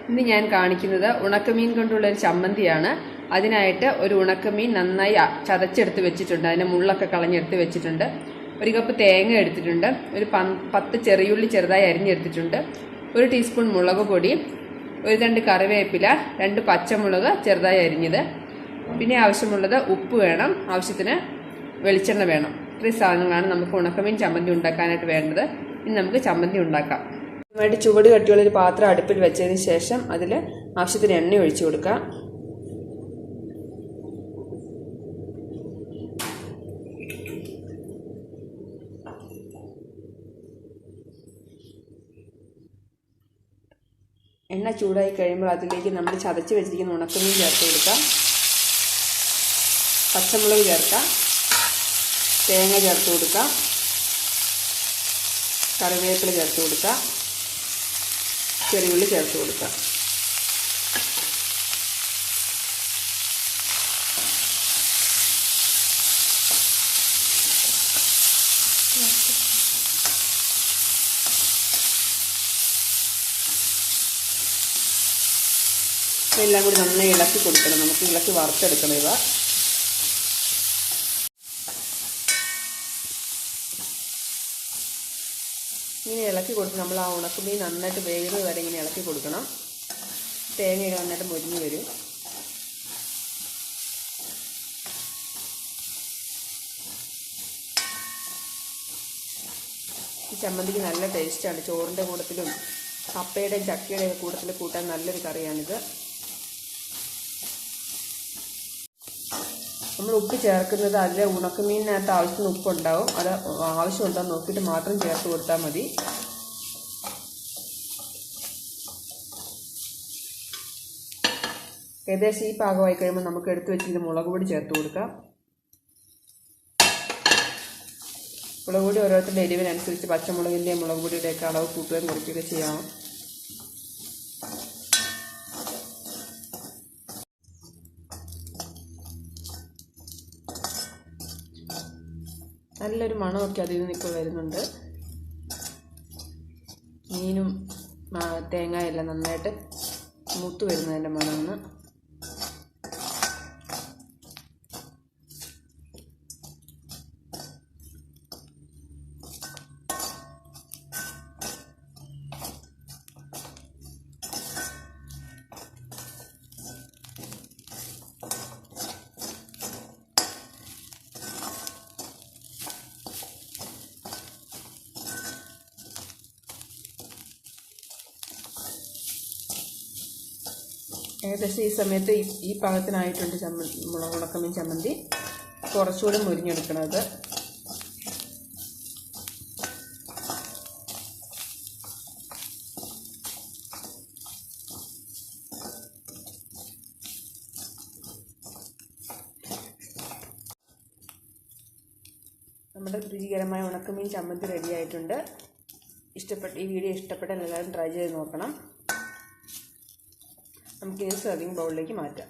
ഇന്ന് ഞാൻ കാണിക്കുന്നത് ഉണക്കമീൻ കൊണ്ടുള്ള ഒരു ചമ്മന്തിയാണ്. അതിനായിട്ട് ഒരു ഉണക്കമീൻ നന്നായി ചതച്ചെടുത്ത് വെച്ചിട്ടുണ്ട്. അതിൻ്റെ മുള്ളൊക്കെ കളഞ്ഞെടുത്ത് വെച്ചിട്ടുണ്ട്. ഒരു കപ്പ് തേങ്ങ എടുത്തിട്ടുണ്ട്. ഒരു 10 ചെറിയുള്ളി ചെറുതായി അരിഞ്ഞെടുത്തിട്ടുണ്ട്. 1 ടീസ്പൂൺ മുളക് പൊടി, ഒരു 2 കറിവേപ്പില, 2 പച്ചമുളക് ചെറുതായി അരിഞ്ഞത്, പിന്നെ ആവശ്യമുള്ളത് ഉപ്പ് വേണം, ആവശ്യത്തിന് വെളിച്ചെണ്ണ വേണം. ഇത്രയും സാധനങ്ങളാണ് നമുക്ക് ഉണക്കമീൻ ചമ്മന്തി ഉണ്ടാക്കാനായിട്ട് വേണ്ടത്. ഇനി നമുക്ക് ചമ്മന്തി ഉണ്ടാക്കാം. അതിനായിട്ട് ചുവട് കട്ടിയുള്ളൊരു പാത്രം അടുപ്പിൽ വെച്ചതിന് ശേഷം അതിൽ ആവശ്യത്തിന് എണ്ണ ഒഴിച്ചു കൊടുക്കാം. എണ്ണ ചൂടായി കഴിയുമ്പോൾ അതിലേക്ക് നമ്മൾ ചതച്ച് വെച്ചിരിക്കുന്ന ഉണക്കമീൻ ചേർത്ത് കൊടുക്കാം. പച്ചമുളക് ചേർക്കാം, തേങ്ങ ചേർത്ത് കൊടുക്കാം, കറിവേപ്പില ചേർത്ത് കൊടുക്കാം, ചെറിയുള്ളി ചേർത്ത് കൊടുക്കാം. എല്ലാം കൂടി നന്നായി ഇളക്കി കൊടുക്കണം. നമുക്ക് ഇളക്കി വറുത്തെടുക്കണം. ഇങ്ങനെ ഇളക്കി കൊടുത്ത് നമ്മൾ ആ ഉണക്കമീൻ നന്നായിട്ട് വേകുന്നത് വരെ ഇങ്ങനെ ഇളക്കി കൊടുക്കണം. തേങ്ങയൊക്കെ നന്നായിട്ട് മൊരിഞ്ഞ് വരും. ഈ ചമ്മന്തിക്ക് നല്ല ടേസ്റ്റാണ്. ചോറിൻ്റെ കൂട്ടത്തിലും കപ്പയുടെയും ചക്കയുടെയും കൂട്ടത്തിൽ കൂട്ടാൻ നല്ലൊരു കറിയാണിത്. നമ്മൾ ഉപ്പ് ചേർക്കുന്നത് അതിൽ ഉണക്കമീനിനകത്ത് ആവശ്യത്തിന് ഉപ്പുണ്ടാവും. അത് ആവശ്യമുണ്ടോ നോക്കിയിട്ട് മാത്രം ചേർത്ത് കൊടുത്താൽ മതി. ഏകദേശം ഈ പാകമായി കഴിയുമ്പോൾ നമുക്ക് എടുത്തു വെച്ചിട്ട് മുളക് പൊടി ചേർത്ത് കൊടുക്കാം. മുളക് പൊടി ഓരോരുത്തരുടെ എരിവിനനുസരിച്ച് പച്ചമുളകിൻ്റെയും മുളക് പൊടിയുടെയൊക്കെ അളവ് കൂട്ടുകയും കുറയ്ക്കുകയൊക്കെ ചെയ്യാം. നല്ലൊരു മണമൊക്കെ അതിൽ നിന്ന് ഇപ്പോൾ വരുന്നുണ്ട്. മീനും തേങ്ങയെല്ലാം നന്നായിട്ട് മൂത്ത് വരുന്നതിൻ്റെ മണമാണ്. ഏകദേശം ഈ സമയത്ത് ഈ പാകത്തിനായിട്ടുണ്ട് ഉണക്കമീൻ ചമ്മന്തി. കുറച്ചുകൂടി മുരിഞ്ഞെടുക്കണത്. നമ്മുടെ രുചികരമായ ഉണക്കമീൻ ചമ്മന്തി റെഡി ആയിട്ടുണ്ട്. ഈ വീഡിയോ ഇഷ്ടപ്പെട്ടാൽ എല്ലാവരും ട്രൈ ചെയ്ത് നോക്കണം. നമുക്കിത് സെർവിങ് ബൗളിലേക്ക് മാറ്റാം.